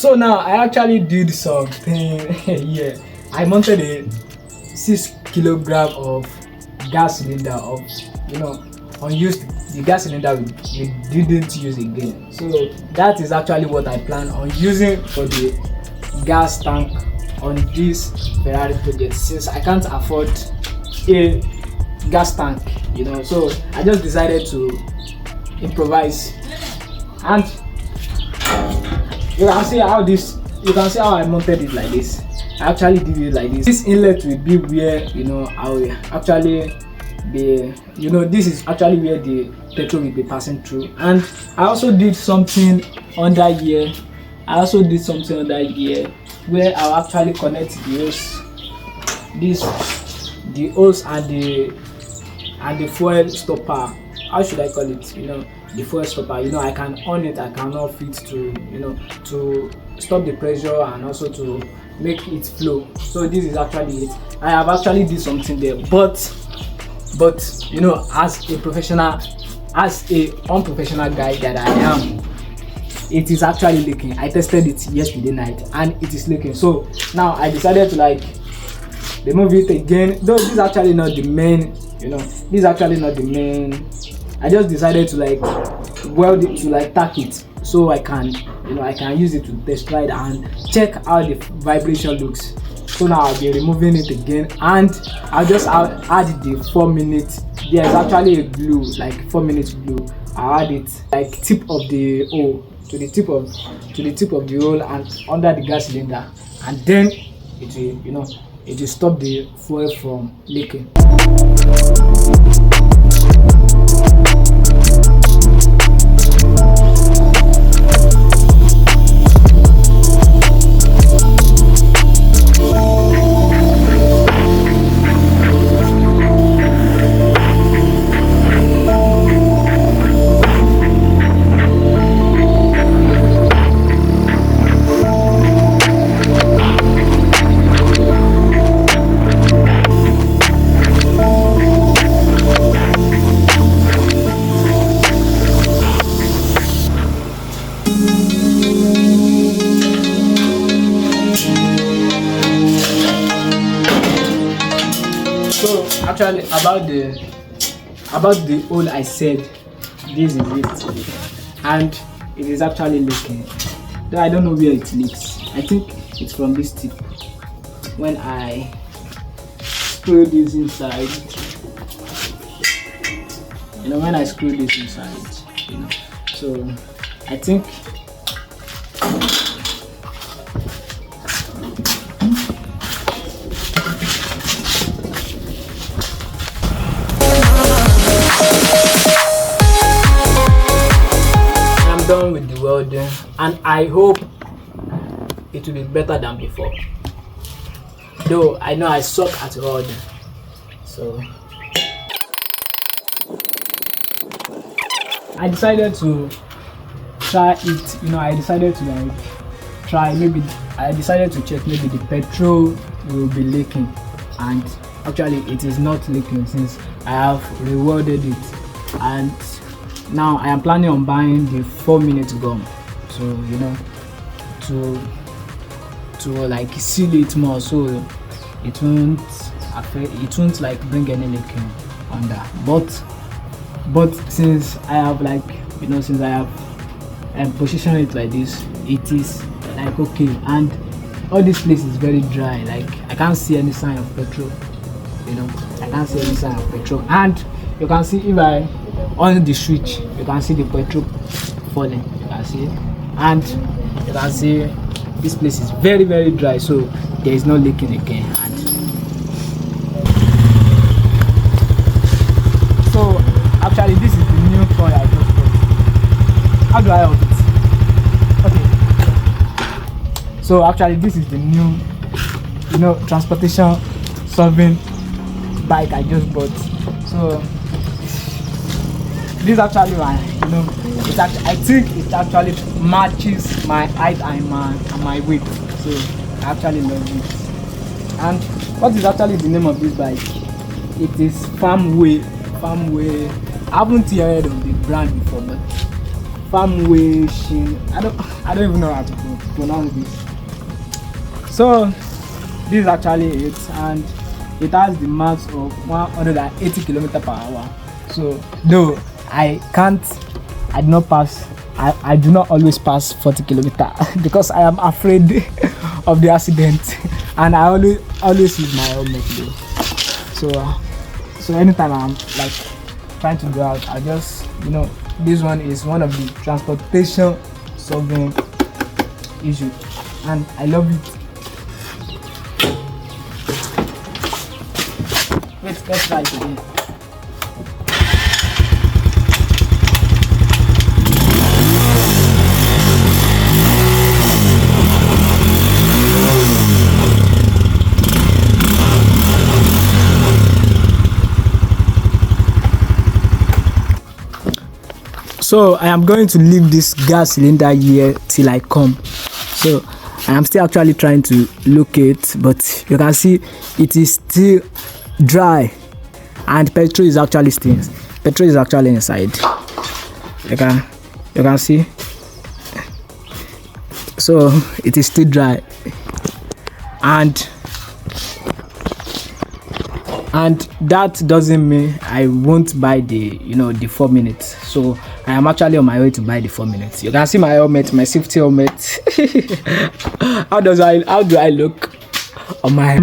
So now I actually did something. Yeah, I mounted a 6 kilogram of gas cylinder of, unused, the gas cylinder we didn't use again. So that is actually what I plan on using for the gas tank on this Ferrari project, since I can't afford a gas tank, so I just decided to improvise. And you can see how I mounted it like this. I actually did it like this. This inlet will be where I will actually be, this is actually where the petrol will be passing through. And I also did something under here. Where I'll actually connect the hose and the fuel stopper. How should I call it? The fuel stopper. I can on it, I can off it to to stop the pressure and also to make it flow. So this is actually it. I have actually did something there, but as a unprofessional guy that I am, it is actually leaking. I tested it yesterday night and it is leaking. So now I decided to remove it again. Though this is actually not the main, I just decided to weld it, to tack it, so I can use it to test ride and check how the vibration looks. So now I'll be removing it again, and I'll just add the 4 minutes. There is actually a glue, 4 minutes glue. I'll add it tip of the hole to the tip of the hole and under the gas cylinder, and then it will stop the fuel from leaking. So actually about the hole, I said this is it, and it is actually leaking. Though I don't know where it leaks. I think it's from this tip. When I screw this inside, so I think I'm done with the welding, and I hope it will be better than before. Though I know I suck at welding, so I decided to try it. I decided to check maybe the petrol will be leaking, and actually it is not leaking since I have rewelded it. And now I am planning on buying the 4-minute gum, so to seal it more, so it won't bring any leaking under. But since I have positioned it like this, it is okay, and all this place is very dry. I can't see any sign of petrol. And you can see if I on the switch, you can see the petrol falling. You can see, and you can see this place is very, very dry, so there is no leaking again. And so actually this is the new toy I just got. How do I hold it? Okay. So actually this is the new transportation solving bike I just bought. So this actually I think it actually matches my height and my weight, so I actually love it. And what is actually the name of this bike? It is Farmway. I haven't heard of the brand before, but Farmway Shin. I don't even know how to put it. pronounce this. So this is actually it, and it has the max of 180 km/h. So though I do not pass, I do not always pass 40 km because I am afraid of the accident, and I always use my helmet though. So anytime I'm like trying to go out, I just, this one is one of the transportation solving issue, and I love it. Let's try it again. So I am going to leave this gas cylinder here till I come. So I am still actually trying to locate, but you can see it is still dry, and petrol is actually inside. You can see. So it is still dry, and that doesn't mean I won't buy the the 4 minutes. So I am actually on my way to buy the 4 minutes. You can see my helmet, my safety helmet. How do I look on my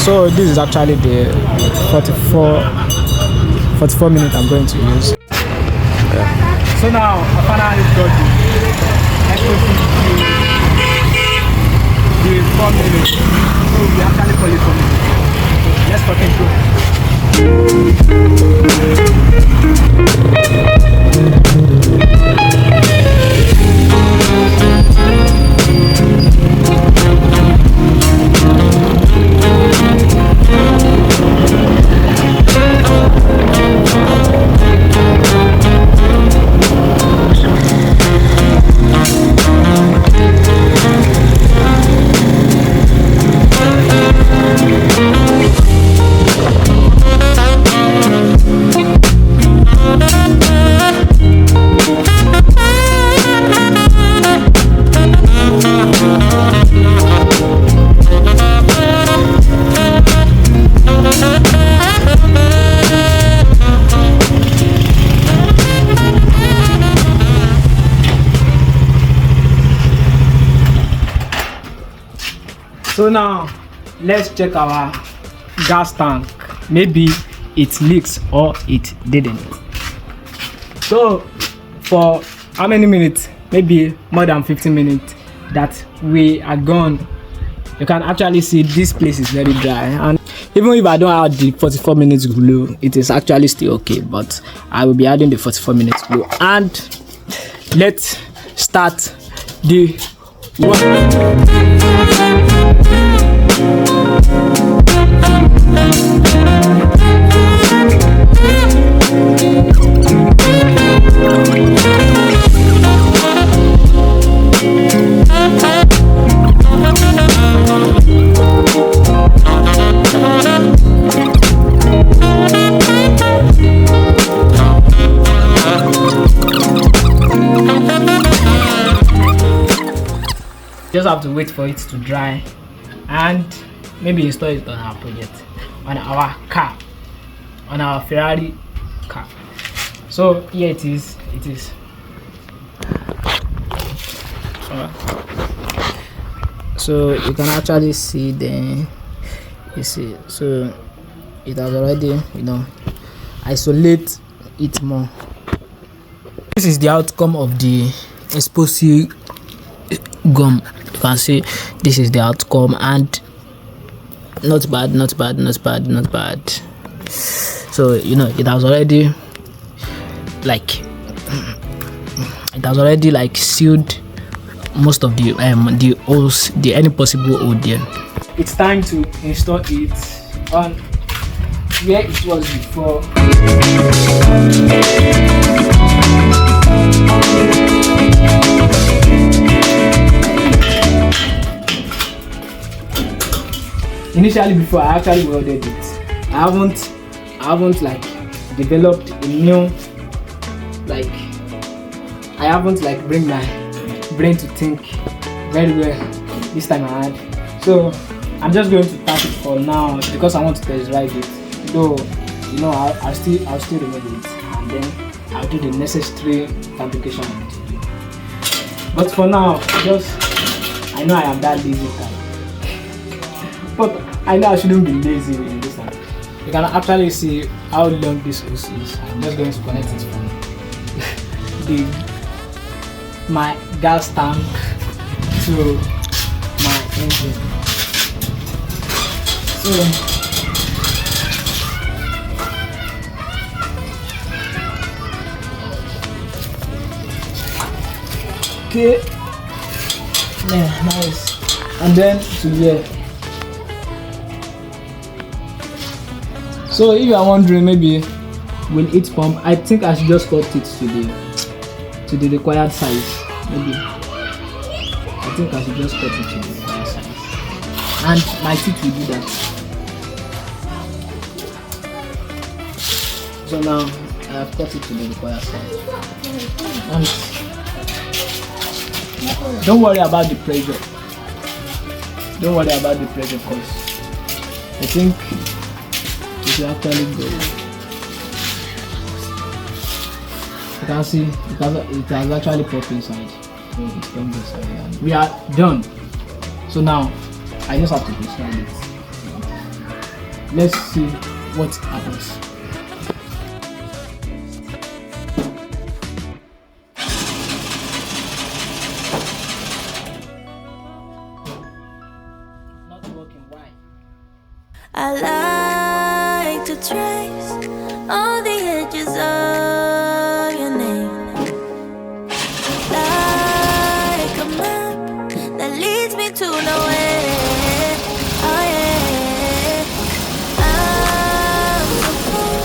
So this is actually the 44 minutes I'm going to use. Yeah. So now I finally got the 4 minutes. So we actually call it 4 minutes. Let's fucking go. So now let's check our gas tank. Maybe it leaks or it didn't. So for how many minutes? Maybe more than 15 minutes that we are gone. You can actually see this place is very dry, and even if I don't add the 44 minutes glue, it is actually still okay, but I will be adding the 44 minutes glue. And let's start the work. Just have to wait for it to dry and maybe install it on our project, on our car, on our Ferrari car. So here it is. So you can actually see you see, so it has already isolate it more. This is the outcome of the epoxy gum. You can see this is the outcome, and Not bad, not bad, not bad, not bad. So it has already like sealed most of the holes, any possible hole there. It's time to install it on where it was before. Initially, before I actually welded it, I haven't like developed a new, like I haven't like bring my brain to think very well this time around. So I'm just going to pass it for now because I want to test drive it. Though I'll still remove it and then I'll do the necessary fabrication I need to do. But for now, I know I am that lazy guy. But I know I shouldn't be lazy in this time. You can actually see how long this hose is. I'm just going to connect it from my gas tank to my engine. So okay, yeah, nice. And then to here. So if you are wondering, maybe will it pump? I think I should just cut it to the required size. Maybe I think I should just cut it to the required size, and my teeth will do that. So now I have cut it to the required size, and don't worry about the pressure. Don't worry about the pressure, because I think it will actually go. You can see it has actually popped inside. It comes inside and we are done. So now I just have to install it. Let's see what happens. Not working, why? I like to trace all the edges of your name, like a map that leads me to nowhere. Oh yeah, I'm so cold.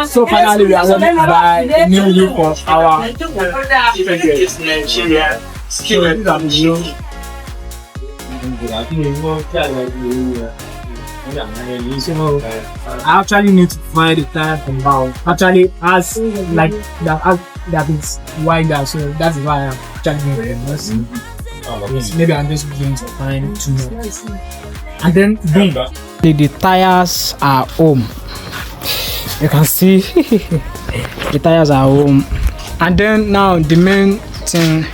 So finally, we are going to buy a new look for our It's Nigeria. So these are the new. So I actually need to find the tire from now. Actually, as like that is wider, so that is why I'm actually going to maybe I'm just going to find two more. And then boom, the tires are home. You can see the tires are home. And then now the main thing,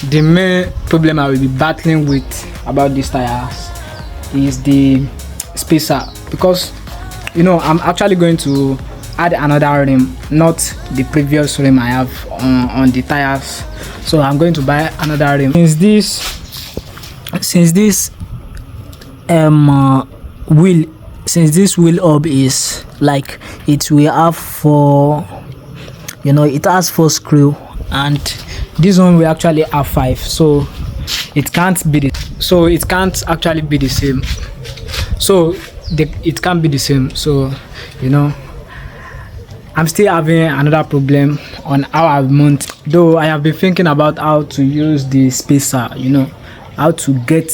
the main problem I will be battling with about these tires is the spacer, because you know I'm actually going to add another rim, not the previous rim I have on the tires. So I'm going to buy another rim. Since this wheel hub is like, it will have four, you know, it has 4 screw, and this one will actually have 5, so it can't actually be the same. So it can't be the same. So you know, I'm still having another problem on how I mount, though I have been thinking about how to use the spacer, you know, how to get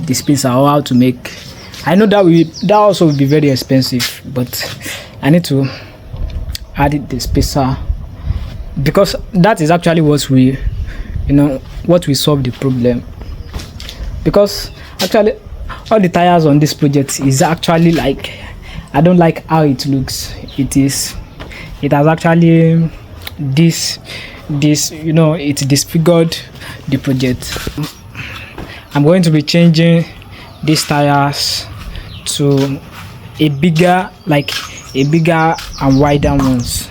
the spacer, or how to make. I know that also will be very expensive, but I need to add the spacer, because that is actually what we solve the problem. Because actually all the tires on this project is actually like, I don't like how it looks. It has actually this you know, it disfigured the project. I'm going to be changing these tires to a bigger and wider ones.